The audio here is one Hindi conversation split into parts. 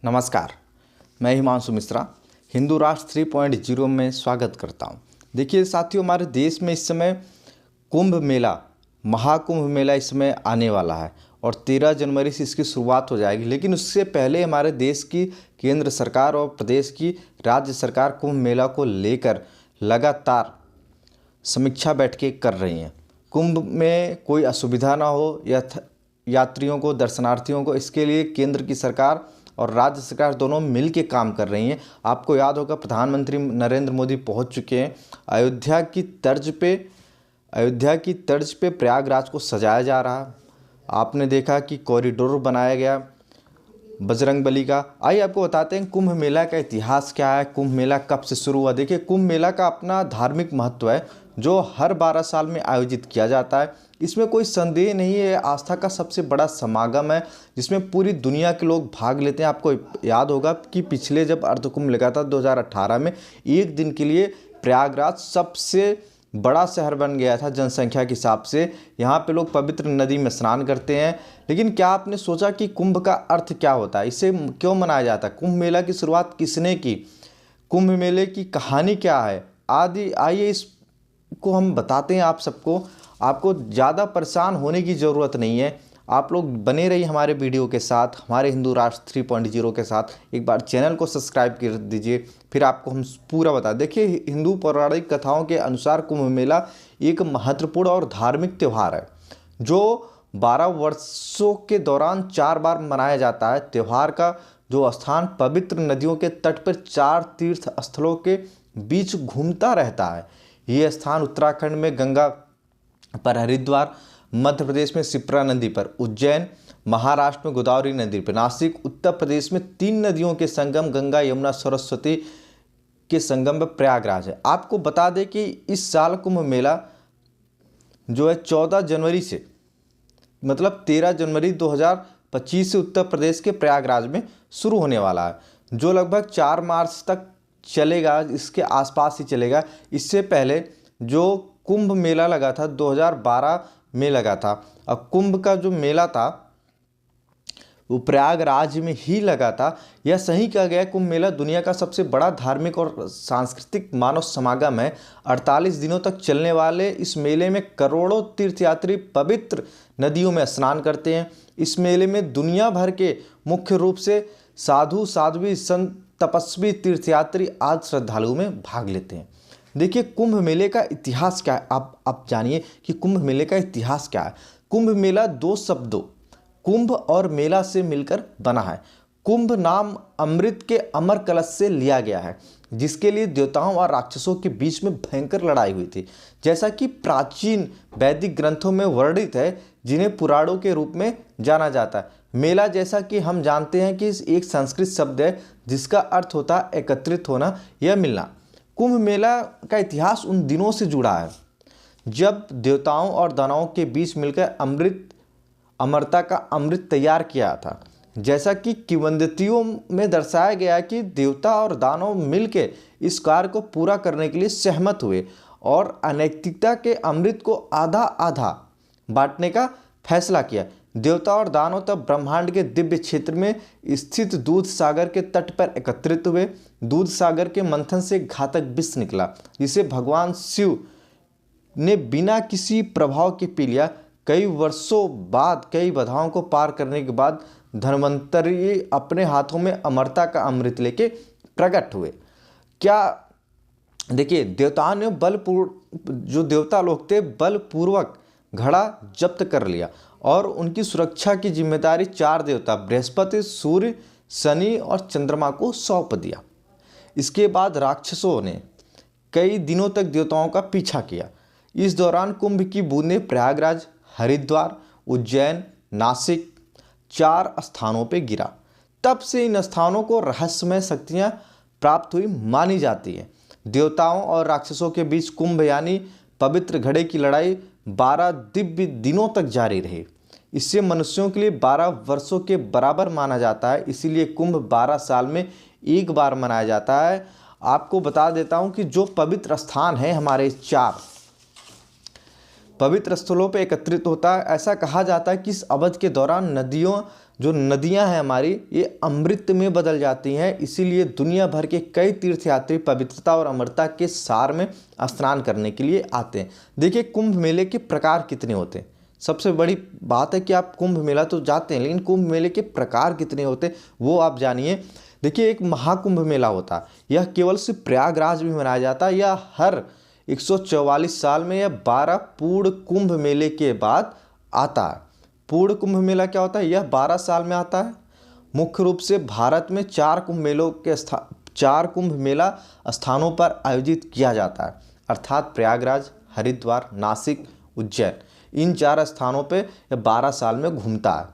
नमस्कार, मैं हिमांशु मिश्रा हिंदू राष्ट्र 3.0 में स्वागत करता हूं। देखिए साथियों, हमारे देश में इस समय कुंभ मेला, महाकुंभ मेला इस समय आने वाला है और 13 जनवरी से इसकी शुरुआत हो जाएगी। लेकिन उससे पहले हमारे देश की केंद्र सरकार और प्रदेश की राज्य सरकार कुंभ मेला को लेकर लगातार समीक्षा बैठकें कर रही हैं। कुंभ में कोई असुविधा ना हो या यात्रियों को, दर्शनार्थियों को, इसके लिए केंद्र की सरकार और राज्य सरकार दोनों मिल के काम कर रही हैं। आपको याद होगा, प्रधानमंत्री नरेंद्र मोदी पहुंच चुके हैं। अयोध्या की तर्ज पे प्रयागराज को सजाया जा रहा है। आपने देखा कि कॉरिडोर बनाया गया बजरंगबली का। आइए आपको बताते हैं कुंभ मेला का इतिहास क्या है, कुंभ मेला कब से शुरू हुआ। देखिए, कुंभ मेला का अपना धार्मिक महत्व है जो हर 12 साल में आयोजित किया जाता है। इसमें कोई संदेह नहीं है, आस्था का सबसे बड़ा समागम है जिसमें पूरी दुनिया के लोग भाग लेते हैं। आपको याद होगा कि पिछले जब अर्धकुंभ लगा था 2018 में, एक दिन के लिए प्रयागराज सबसे बड़ा शहर बन गया था जनसंख्या के हिसाब से। यहाँ पे लोग पवित्र नदी में स्नान करते हैं। लेकिन क्या आपने सोचा कि कुंभ का अर्थ क्या होता है, इसे क्यों मनाया जाता है, कुंभ मेला की शुरुआत किसने की, कुंभ मेले की कहानी क्या है आदि। आइए इसको हम बताते हैं आप सबको। आपको ज़्यादा परेशान होने की ज़रूरत नहीं है, आप लोग बने रहिए हमारे वीडियो के साथ, हमारे हिंदू राष्ट्र 3.0 के साथ। एक बार चैनल को सब्सक्राइब कर दीजिए, फिर आपको हम पूरा बता। देखिए, हिंदू पौराणिक कथाओं के अनुसार कुंभ मेला एक महत्वपूर्ण और धार्मिक त्यौहार है जो 12 वर्षों के दौरान 4 बार मनाया जाता है। त्यौहार का जो स्थान पवित्र नदियों के तट पर 4 तीर्थ स्थलों के बीच घूमता रहता है। ये स्थान उत्तराखंड में गंगा पर हरिद्वार, मध्य प्रदेश में शिप्रा नदी पर उज्जैन, महाराष्ट्र में गोदावरी नदी पर नासिक, उत्तर प्रदेश में 3 नदियों के संगम गंगा, यमुना, सरस्वती के संगम पर प्रयागराज है। आपको बता दें कि इस साल कुंभ मेला जो है 14 जनवरी से, मतलब 13 जनवरी 2025 से उत्तर प्रदेश के प्रयागराज में शुरू होने वाला है, जो लगभग 4 मार्च तक चलेगा, इसके आसपास ही चलेगा। इससे पहले जो कुंभ मेला लगा था 2012 में लगा था। अब कुंभ का जो मेला था वो प्रयागराज में ही लगा था। यह सही कहा गया, कुंभ मेला दुनिया का सबसे बड़ा धार्मिक और सांस्कृतिक मानव समागम है। 48 दिनों तक चलने वाले इस मेले में करोड़ों तीर्थयात्री पवित्र नदियों में स्नान करते हैं। इस मेले में दुनिया भर के मुख्य रूप से साधु, साध्वी, संत, तपस्वी, तीर्थयात्री आदि श्रद्धालुओं में भाग लेते हैं। देखिए, कुंभ मेले का इतिहास क्या है, आप जानिए कि कुंभ मेले का इतिहास क्या है। कुंभ मेला 2 शब्दों कुंभ और मेला से मिलकर बना है। कुंभ नाम अमृत के अमर कलश से लिया गया है, जिसके लिए देवताओं और राक्षसों के बीच में भयंकर लड़ाई हुई थी, जैसा कि प्राचीन वैदिक ग्रंथों में वर्णित है, जिन्हें पुराणों के रूप में जाना जाता है। मेला, जैसा कि हम जानते हैं कि एक संस्कृत शब्द है जिसका अर्थ होता है एकत्रित होना या मिलना। कुंभ मेला का इतिहास उन दिनों से जुड़ा है जब देवताओं और दानवों के बीच मिलकर अमरता का अमृत तैयार किया था। जैसा कि किंवदंतियों में दर्शाया गया कि देवता और दानव मिलकर इस कार्य को पूरा करने के लिए सहमत हुए और अनैतिकता के अमृत को आधा आधा बांटने का फैसला किया। देवता और दानव तब ब्रह्मांड के दिव्य क्षेत्र में स्थित दूध सागर के तट पर एकत्रित हुए। दूध सागर के मंथन से घातक विष निकला, जिसे भगवान शिव ने बिना किसी प्रभाव के पी लिया। कई वर्षों बाद, कई बाधाओं को पार करने के बाद धन्वंतरि अपने हाथों में अमरता का अमृत लेके प्रकट हुए। क्या देखिए, देवताओं ने जो देवता लोग थे बलपूर्वक घड़ा जब्त कर लिया और उनकी सुरक्षा की जिम्मेदारी 4 देवता बृहस्पति, सूर्य, शनि और चंद्रमा को सौंप दिया। इसके बाद राक्षसों ने कई दिनों तक देवताओं का पीछा किया। इस दौरान कुंभ की बूंदें प्रयागराज, हरिद्वार, उज्जैन, नासिक 4 स्थानों पर गिरा। तब से इन स्थानों को रहस्यमय शक्तियाँ प्राप्त हुई मानी जाती है। देवताओं और राक्षसों के बीच कुंभ यानी पवित्र घड़े की लड़ाई 12 दिव्य दिनों तक जारी रही। इससे मनुष्यों के लिए 12 वर्षों के बराबर माना जाता है, इसीलिए कुंभ 12 साल में एक बार मनाया जाता है। आपको बता देता हूं कि जो पवित्र स्थान है हमारे 4 पवित्र स्थलों पर एकत्रित होता है। ऐसा कहा जाता है कि इस अवधि के दौरान नदियों जो नदियां हैं हमारी ये अमृत में बदल जाती हैं। इसीलिए दुनिया भर के कई तीर्थयात्री पवित्रता और अमरता के सार में स्नान करने के लिए आते हैं। देखिए कुंभ मेले के प्रकार कितने होते हैं। सबसे बड़ी बात है कि आप कुंभ मेला तो जाते हैं, लेकिन कुंभ मेले के प्रकार कितने होते हैं वो आप जानिए। देखिए एक महाकुंभ मेला होता है, यह केवल सिर्फ प्रयागराज में मनाया जाता है। यह हर 144 साल में या 12 पूर्ण कुंभ मेले के बाद आता है। पूर्ण कुंभ मेला क्या होता है, यह 12 साल में आता है। मुख्य रूप से भारत में 4 कुंभ मेला स्थानों पर आयोजित किया जाता है, अर्थात प्रयागराज, हरिद्वार, नासिक, उज्जैन। इन 4 स्थानों पे यह 12 साल में घूमता है।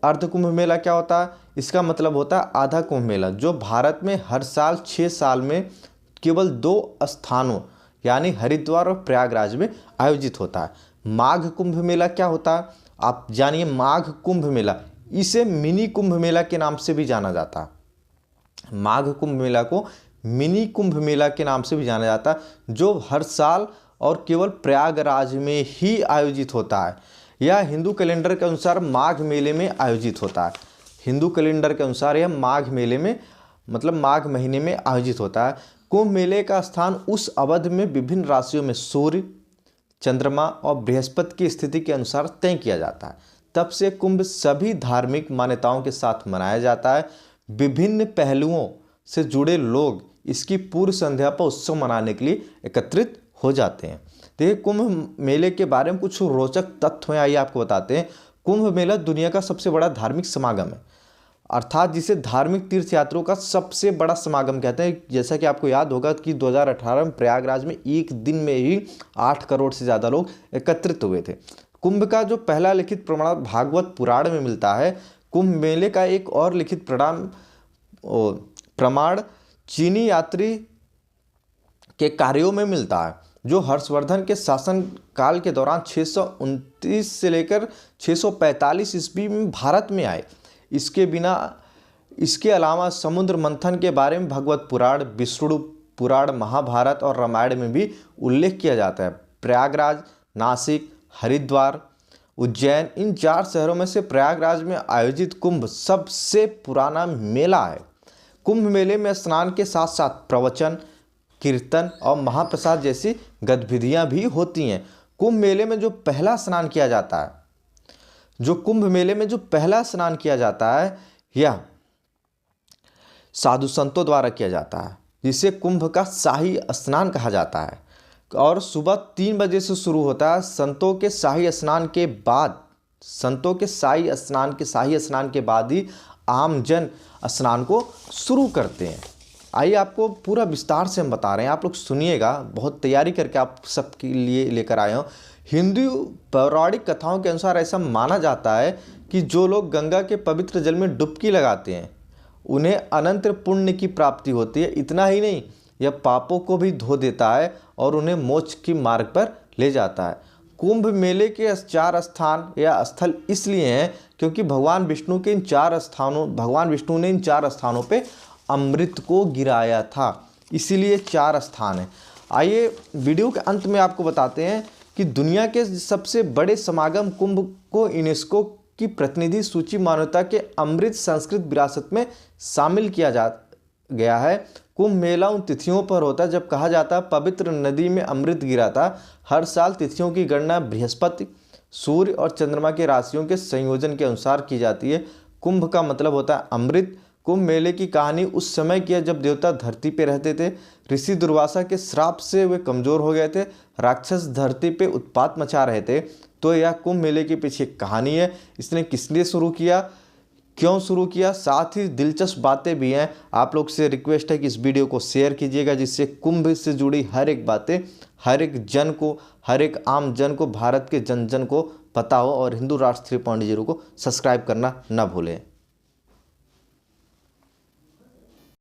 अर्ध कुंभ मेला क्या होता है, इसका मतलब होता है आधा कुंभ मेला, जो भारत में हर साल 6 साल में केवल 2 स्थानों यानी हरिद्वार और प्रयागराज में आयोजित होता है। माघ कुंभ मेला क्या होता है, आप जानिए। माघ कुंभ मेला, इसे मिनी कुंभ मेला के नाम से भी जाना जाता है। माघ कुंभ मेला को मिनी कुंभ मेला के नाम से भी जाना जाता है, जो हर साल और केवल प्रयागराज में ही आयोजित होता है। यह हिंदू कैलेंडर के अनुसार माघ मेले में आयोजित होता है। हिंदू कैलेंडर के अनुसार यह माघ मेले में मतलब माघ महीने में आयोजित होता है। कुंभ मेले का स्थान उस अवधि में विभिन्न राशियों में सूर्य, चंद्रमा और बृहस्पति की स्थिति के अनुसार तय किया जाता है। तब से कुंभ सभी धार्मिक मान्यताओं के साथ मनाया जाता है। विभिन्न पहलुओं से जुड़े लोग इसकी पूर्व संध्या पर उत्सव मनाने के लिए एकत्रित हो जाते हैं। देखिए कुंभ मेले के बारे में कुछ रोचक तथ्य हैं, आइए आपको बताते हैं। कुंभ मेला दुनिया का सबसे बड़ा धार्मिक समागम है, अर्थात जिसे धार्मिक तीर्थयात्रियों का सबसे बड़ा समागम कहते हैं। जैसा कि आपको याद होगा कि 2018 में प्रयागराज में एक दिन में ही 8 करोड़ से ज़्यादा लोग एकत्रित हुए थे। कुंभ का जो पहला लिखित प्रमाण भागवत पुराण में मिलता है। कुंभ मेले का एक और लिखित प्रमाण चीनी यात्री के कार्यों में मिलता है, जो हर्षवर्धन के शासन काल के दौरान 629 से लेकर 645 ईस्वी में भारत में आए। इसके अलावा समुद्र मंथन के बारे में भगवत पुराण, विष्णु पुराण, महाभारत और रामायण में भी उल्लेख किया जाता है। प्रयागराज, नासिक, हरिद्वार, उज्जैन, इन 4 शहरों में से प्रयागराज में आयोजित कुंभ सबसे पुराना मेला है। कुंभ मेले में स्नान के साथ साथ प्रवचन, कीर्तन और महाप्रसाद जैसी गतिविधियां भी होती हैं। कुंभ मेले में जो पहला स्नान किया जाता है, यह साधु संतों द्वारा किया जाता है, जिसे कुंभ का शाही स्नान कहा जाता है और सुबह 3 बजे से शुरू होता है। संतों के शाही स्नान के बाद ही आम जन स्नान को शुरू करते हैं। आइए आपको पूरा विस्तार से हम बता रहे हैं, आप लोग सुनिएगा। बहुत तैयारी करके आप सबके लिए लेकर आए हूँ। हिंदू पौराणिक कथाओं के अनुसार ऐसा माना जाता है कि जो लोग गंगा के पवित्र जल में डुबकी लगाते हैं उन्हें अनंत पुण्य की प्राप्ति होती है। इतना ही नहीं, यह पापों को भी धो देता है और उन्हें मोक्ष के मार्ग पर ले जाता है। कुंभ मेले के 4 स्थान या स्थल इसलिए हैं क्योंकि भगवान विष्णु ने इन 4 स्थानों पे अमृत को गिराया था, इसीलिए 4 स्थान हैं। आइए वीडियो के अंत में आपको बताते हैं कि दुनिया के सबसे बड़े समागम कुंभ को यूनेस्को की प्रतिनिधि सूची मानवता के अमृत संस्कृत विरासत में शामिल किया गया है। कुंभ मेला उन तिथियों पर होता है जब कहा जाता है पवित्र नदी में अमृत गिरा था। हर साल तिथियों की गणना बृहस्पति, सूर्य और चंद्रमा के राशियों के संयोजन के अनुसार की जाती है। कुंभ का मतलब होता है अमृत। कुंभ मेले की कहानी उस समय की है जब देवता धरती पे रहते थे। ऋषि दुर्वासा के श्राप से वे कमजोर हो गए थे। राक्षस धरती पे उत्पात मचा रहे थे। तो यह कुंभ मेले के पीछे कहानी है। इसने किस लिए शुरू किया, क्यों शुरू किया, साथ ही दिलचस्प बातें भी हैं। आप लोग से रिक्वेस्ट है कि इस वीडियो को शेयर कीजिएगा, जिससे कुंभ से जुड़ी हर एक बातें हर एक आम जन को, भारत के जन जन को पता हो। और हिंदू राष्ट्र 3.0 को सब्सक्राइब करना न भूलें।